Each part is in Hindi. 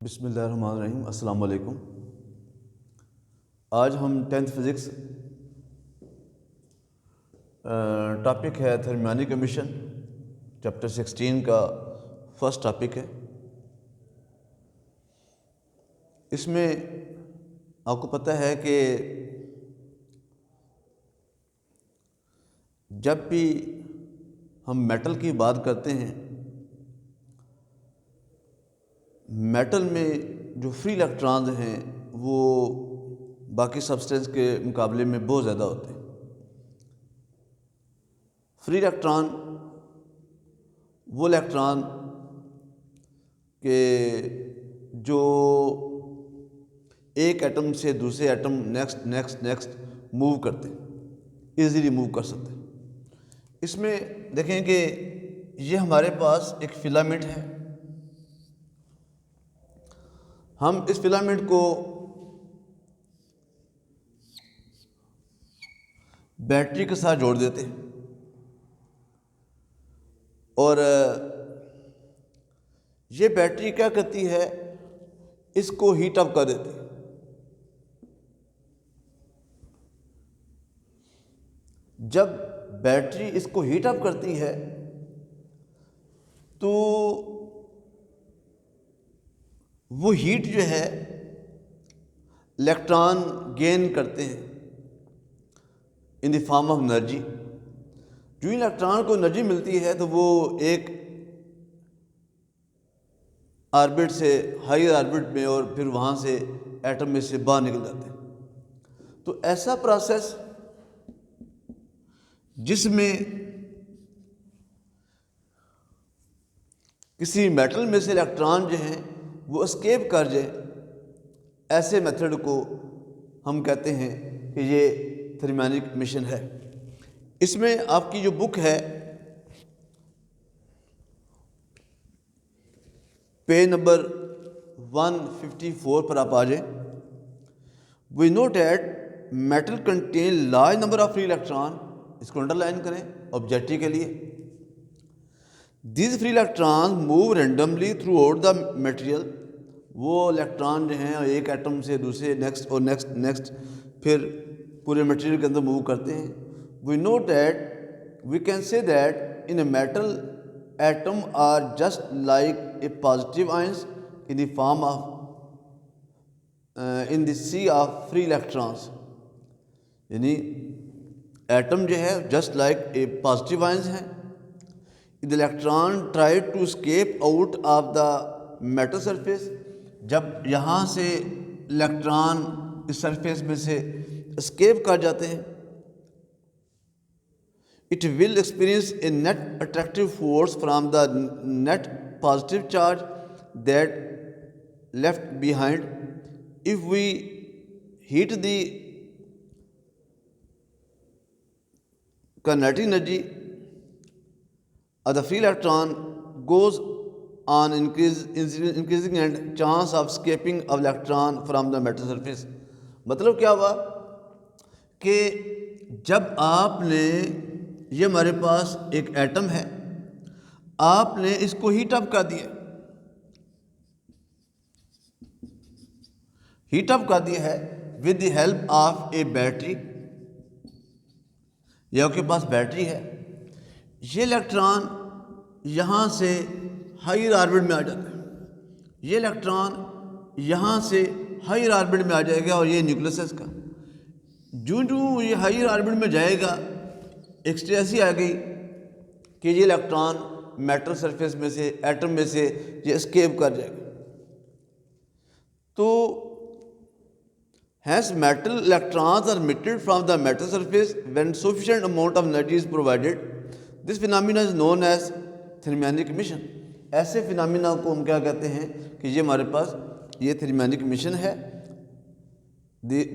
बिस्मिल्लाहिर्रहमानिर्रहीम। अस्सलाम वालेकुम। आज हम 10th फिज़िक्स टॉपिक है थर्मियोनिक एमिशन, चैप्टर 16 का फर्स्ट टॉपिक है। इसमें आपको पता है कि जब भी हम मेटल की बात करते हैं, मेटल में जो फ्री इलेक्ट्रॉन्स हैं वो बाकी सब्सटेंस के मुकाबले में बहुत ज़्यादा होते हैं। फ्री इलेक्ट्रॉन वो इलेक्ट्रॉन के जो एक एटम से दूसरे एटम नेक्स्ट मूव करते हैं, इजीली मूव कर सकते हैं। इसमें देखें कि ये हमारे पास एक फिलामेंट है। हम इस फिलामेंट को बैटरी के साथ जोड़ देते हैं और ये बैटरी क्या करती है, इसको हीट अप कर देती है। जब बैटरी इसको हीट अप करती है तो वो हीट जो है इलेक्ट्रॉन गेन करते हैं इन द फॉर्म ऑफ एनर्जी। जो इलेक्ट्रॉन को एनर्जी मिलती है तो वो एक ऑर्बिट से हायर ऑर्बिट में और फिर वहाँ से एटम में से बाहर निकल जाते हैं। तो ऐसा प्रोसेस जिसमें किसी मेटल में से इलेक्ट्रॉन जो हैं वो एस्केप कर जाए, ऐसे मेथड को हम कहते हैं कि ये थर्मियोनिक एमिशन है। इसमें आपकी जो बुक है पेज नंबर 154 पर आप आ जाए। We note at metal contain large number of free electron, इसको अंडरलाइन करें ऑब्जेक्टिव के लिए। This free electron move randomly throughout the material. वो इलेक्ट्रॉन जो हैं एक एटम से दूसरे नेक्स्ट फिर पूरे मटेरियल के अंदर मूव करते हैं। We know that we can say that in a metal atom are just like a positive ions in the form of in the sea of free electrons. यानी एटम जो है just like a positive ions हैं। The electron try to escape out of the metal surface. जब यहाँ से इलेक्ट्रॉन इस सरफेस में से स्केप कर जाते हैं, it will experience a net attractive force from the net positive charge that left behind. If we heat the kinetic energy of the free electron goes on increasing and chance of escaping of electron from the metal surface। मतलब क्या हुआ कि जब आपने ये हमारे पास एक एटम है, आपने इसको हीट अप कर दिया है with the help of A battery. या आपके पास बैटरी है, ये इलेक्ट्रॉन यहाँ से हायर ऑर्बिट में आ जाता है। ये इलेक्ट्रॉन यहाँ से हायर ऑर्बिट में आ जाएगा और ये न्यूक्लियस है इसका। जो ये हायर ऑर्बिट में जाएगा, एक स्टेज ऐसी आ गई कि ये इलेक्ट्रॉन मेटल सरफेस में से एटम में से ये एस्केप कर जाएगा। तो hence metal electrons are emitted from the metal surface when sufficient amount of energy is provided. This phenomena is known as thermionic emission। ऐसे फिनोमिना को हम क्या कहते हैं कि ये हमारे पास ये थर्मियोनिक एमिशन है।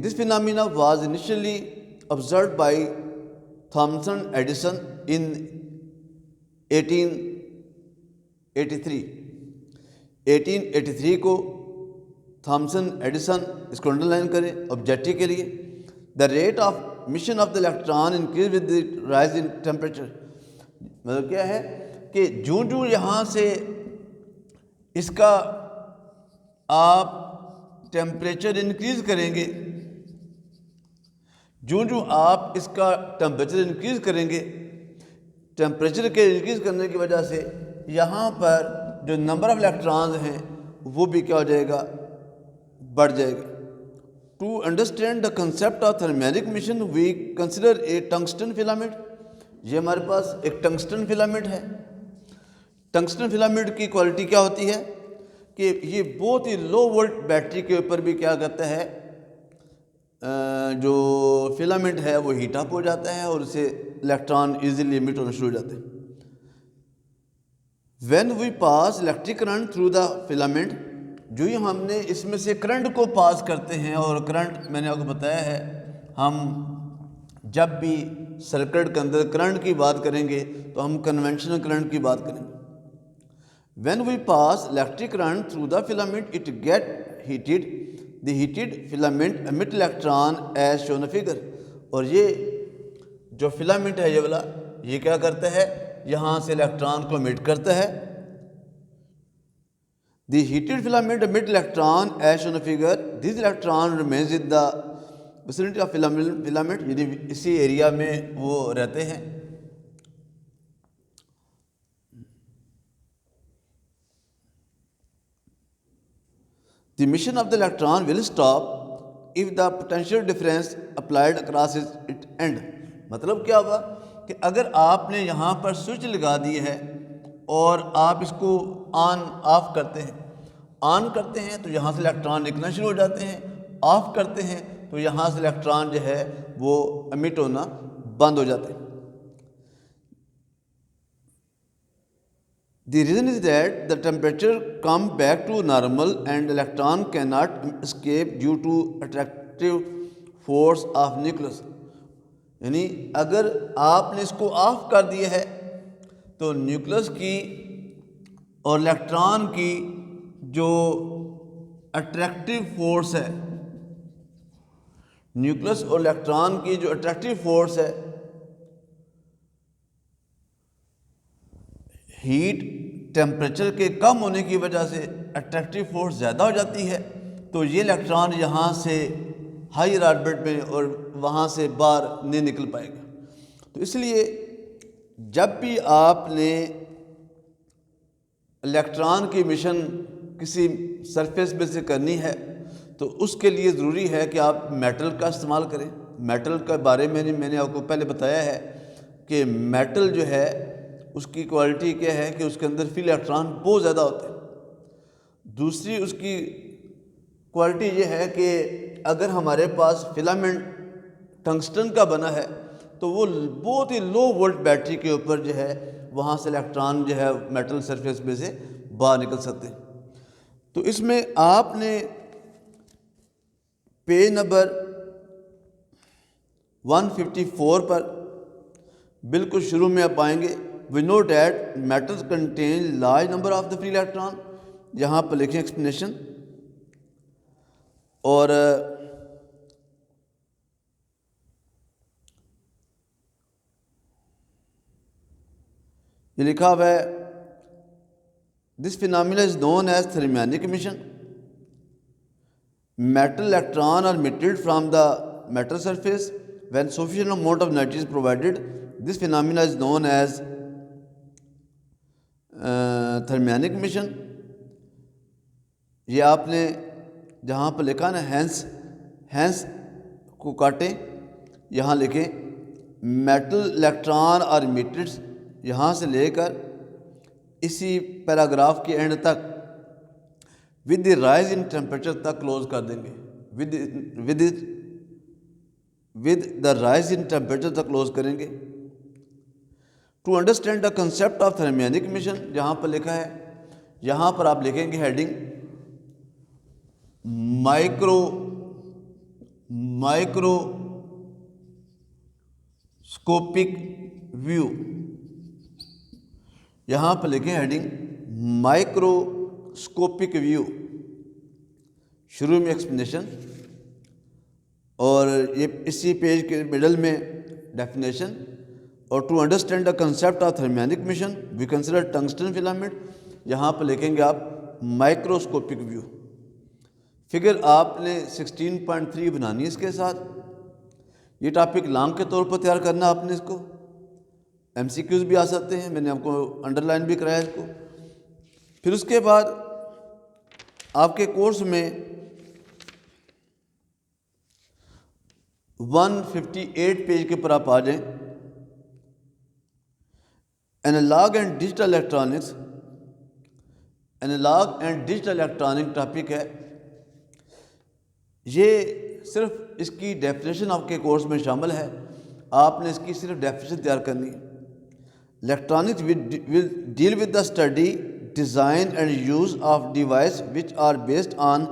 This phenomena was initially observed by Thomson Edison in 1883 को थॉमसन एडिसन, इसको अंडरलाइन करें ऑब्जेक्टिव के लिए। The rate of mission of the electron increase with the rise in temperature. मतलब क्या है कि जो यहाँ से इसका आप टेम्परेचर इंक्रीज़ करेंगे, जो आप इसका टेम्परेचर इंक्रीज़ करेंगे, टेम्परेचर के इंक्रीज़ करने की वजह से यहाँ पर जो नंबर ऑफ इलेक्ट्रॉन्स हैं वो भी क्या हो जाएगा, बढ़ जाएगा। To understand the concept of thermionic mission we consider a tungsten filament. ये हमारे पास एक टंगस्टन फिलामेंट है। टंगस्टन फिलामेंट की क्वालिटी क्या होती है कि ये बहुत ही लो वोल्ट बैटरी के ऊपर भी क्या करता है, जो फिलामेंट है वो हीट अप हो जाता है और उससे इलेक्ट्रॉन इजीली इमिट होना शुरू हो जाते हैं। When we pass electric current through the filament, जो ही हमने इसमें से करंट को पास करते हैं, और करंट मैंने आपको बताया है, हम जब भी सर्किट के अंदर करंट की बात करेंगे तो हम कन्वेंशनल करंट की बात करेंगे। When we pass electric current through the filament it get heated, the heated filament emit electron as shown figure. और ये जो फिलामेंट है ये वाला, ये क्या करता है, यहाँ से इलेक्ट्रॉन को एमिट करता है। The heated filament emit electron as shown figure, this electron remains in the vicinity of filament, यदि इसी एरिया में वो रहते हैं। The emission of the electron will stop if the potential difference applied across its end। मतलब क्या हुआ कि अगर आपने यहाँ पर स्विच लगा दी है और आप इसको ऑन ऑफ करते हैं, ऑन करते हैं तो यहाँ से इलेक्ट्रॉन निकलना शुरू हो जाते हैं, ऑफ करते हैं तो यहाँ से इलेक्ट्रॉन जो है वो एमिट होना बंद हो जाते हैं। The reason is that the temperature come back to normal and electron cannot escape due to attractive force of nucleus। यानी अगर आपने इसको ऑफ कर दिया है तो न्यूक्लियस की और इलेक्ट्रॉन की जो अट्रैक्टिव फोर्स है, न्यूक्लियस और इलेक्ट्रॉन की जो अट्रैक्टिव फोर्स है, हीट टेम्परेचर के कम होने की वजह से अट्रैक्टिव फोर्स ज़्यादा हो जाती है, तो ये इलेक्ट्रॉन यहाँ से हायर ऑर्बिट में और वहाँ से बाहर नहीं निकल पाएगा। तो इसलिए जब भी आपने इलेक्ट्रॉन की मिशन किसी सरफेस पे से करनी है तो उसके लिए ज़रूरी है कि आप मेटल का इस्तेमाल करें। मेटल के बारे में मैंने आपको पहले बताया है कि मेटल जो है उसकी क्वालिटी क्या है कि उसके अंदर फ्री इलेक्ट्रॉन बहुत ज़्यादा होते हैं। दूसरी उसकी क्वालिटी ये है कि अगर हमारे पास फिलामेंट टंगस्टन का बना है तो वो बहुत ही लो वोल्ट बैटरी के ऊपर जो है वहाँ से इलेक्ट्रॉन जो है मेटल सरफेस में से बाहर निकल सकते हैं। तो इसमें आपने पेज नंबर 154 पर बिल्कुल शुरू में आप पाएंगे, we know that metals contain large number of the free electron. यहाँ पर लिखें एक्सप्लेनेशन, और ये लिखा हुआ है, this phenomena is known as thermionic emission. Metal electron are emitted from the metal surface when sufficient amount of energy is provided. This phenomena is known as thermionic mission. ये आपने जहाँ पर लिखा ना हैंस को काटें, यहाँ लिखें मेटल इलेक्ट्रॉन और इमिटेड, यहाँ से लेकर इसी पैराग्राफ के एंड तक with the rise in temperature तक क्लोज कर देंगे। With the rise in temperature तक क्लोज करेंगे। To understand the concept of thermionic mission, जहाँ पर लिखा है, यहाँ पर आप लिखेंगे हेडिंग माइक्रोस्कोपिक व्यू। यहाँ पर लिखें हेडिंग माइक्रोस्कोपिक व्यू, शुरू में एक्सप्लेनेशन, और ये इसी पेज के मिडल में डेफिनेशन। और to understand the concept of thermionic mission we consider tungsten filament, यहाँ पर लिखेंगे आप माइक्रोस्कोपिक व्यू। फिगर आपने 16.3 बनानी है इसके साथ। ये टॉपिक लॉन्ग के तौर पर तैयार करना आपने इसको। MCQs भी आ सकते हैं, मैंने आपको अंडरलाइन भी कराया इसको। फिर उसके बाद आपके कोर्स में 158 पेज के ऊपर आप आ जाएं। Analog and digital electronics, analog and digital electronic topic है। ये सिर्फ इसकी डेफिनेशन आपके कोर्स में शामिल है, आपने इसकी सिर्फ डेफिनेशन तैयार करनी है। Electronics will deal with the study, design and use of devices which are based on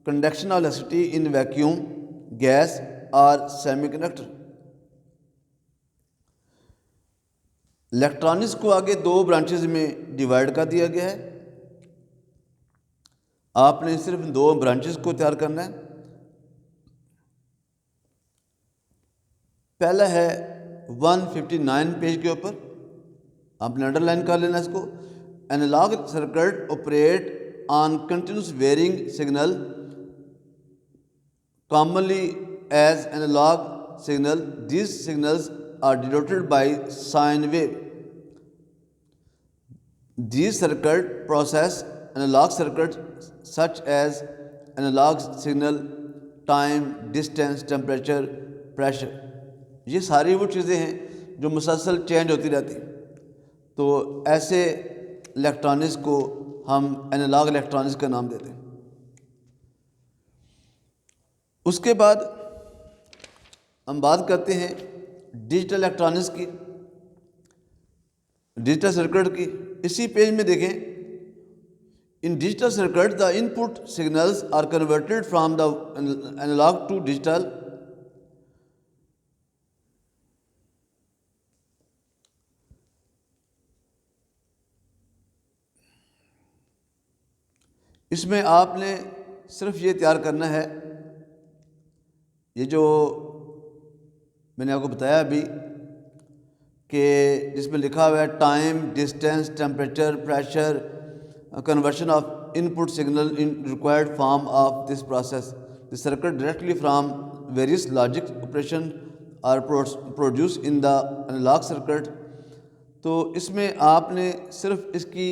conduction of electricity in vacuum, gas or semiconductor। Electronics को आगे दो ब्रांचेज में डिवाइड कर दिया गया है, आपने सिर्फ दो ब्रांचेस को तैयार करना है। पहला है 159 पेज के ऊपर, आपने अंडरलाइन कर लेना इसको। Analog circuit operate on continuous varying signal commonly as analog signal. These signals are denoted by sine wave. These circuits process analog circuits such as analog signal, time, distance, temperature, pressure। ये सारी वो चीज़ें हैं जो मुसलसल चेंज होती रहती हैं। तो ऐसे इलेक्ट्रॉनिक्स को हम एनालॉग इलेक्ट्रॉनिक्स का नाम देते हैं। उसके बाद हम बात करते हैं डिजिटल इलेक्ट्रॉनिक्स की, डिजिटल सर्किट की। इसी पेज में देखें, in digital circuit the input signals are converted from the analog to digital. इसमें आपने सिर्फ ये तैयार करना है, ये जो मैंने आपको बताया अभी कि जिसमें लिखा हुआ है time, distance, temperature, pressure, conversion of input signal in required form of this process the circuit directly from various logic operation are produce in the analog circuit. तो इसमें आपने सिर्फ इसकी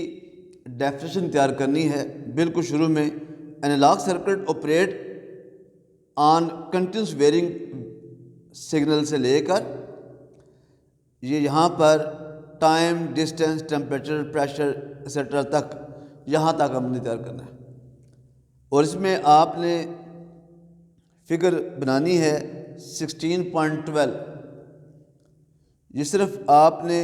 डेफिनेशन तैयार करनी है। बिल्कुल शुरू में analog circuit operate on continuous varying signal से लेकर ये यहाँ पर time, distance, temperature, pressure etcetera तक, यहाँ तक हमने तैयार करना है। और इसमें आपने फिगर बनानी है 16.12। ये सिर्फ आपने,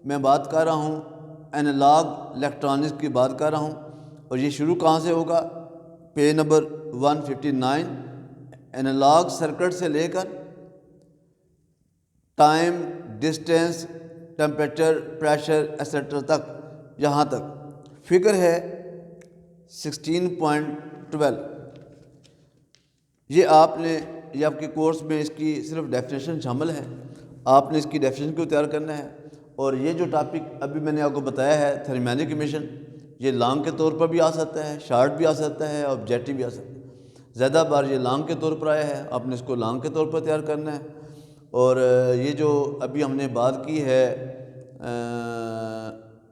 मैं बात कर रहा हूँ एनालॉग इलेक्ट्रॉनिक्स की बात कर रहा हूँ। और ये शुरू कहाँ से होगा, पेज नंबर 159, एनालॉग सर्किट से लेकर time, distance, temperature, pressure etcetera तक, यहाँ तक फिगर है 16.12। ये आपने, ये आपके कोर्स में इसकी सिर्फ डेफिनेशन शामिल है, आपने इसकी डेफिनेशन को तैयार करना है। और ये जो टॉपिक अभी मैंने आपको बताया है थर्मोडायनेमिक इमिशन, ये लॉन्ग के तौर पर भी आ सकता है, शार्ट भी आ सकता है, ऑब्जेक्टिव भी आ सकता है। ज़्यादा बार ये लॉन्ग के तौर पर आया है, आपने इसको लॉन्ग के तौर पर तैयार करना है। और ये जो अभी हमने बात की है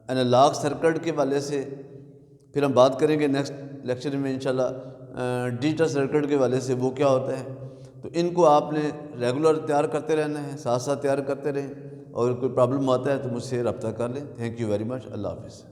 एनालॉग सर्किट के वाले से, फिर हम बात करेंगे नेक्स्ट लेक्चर में इंशाल्लाह डिजिटल सर्किट के वाले से, वो क्या होता है। तो इनको आपने रेगुलर तैयार करते रहना है, साथ साथ तैयार करते रहें। और कोई प्रॉब्लम आता है तो मुझसे रब्ता कर लें। Thank you very much. अल्लाह हाफ़िज़।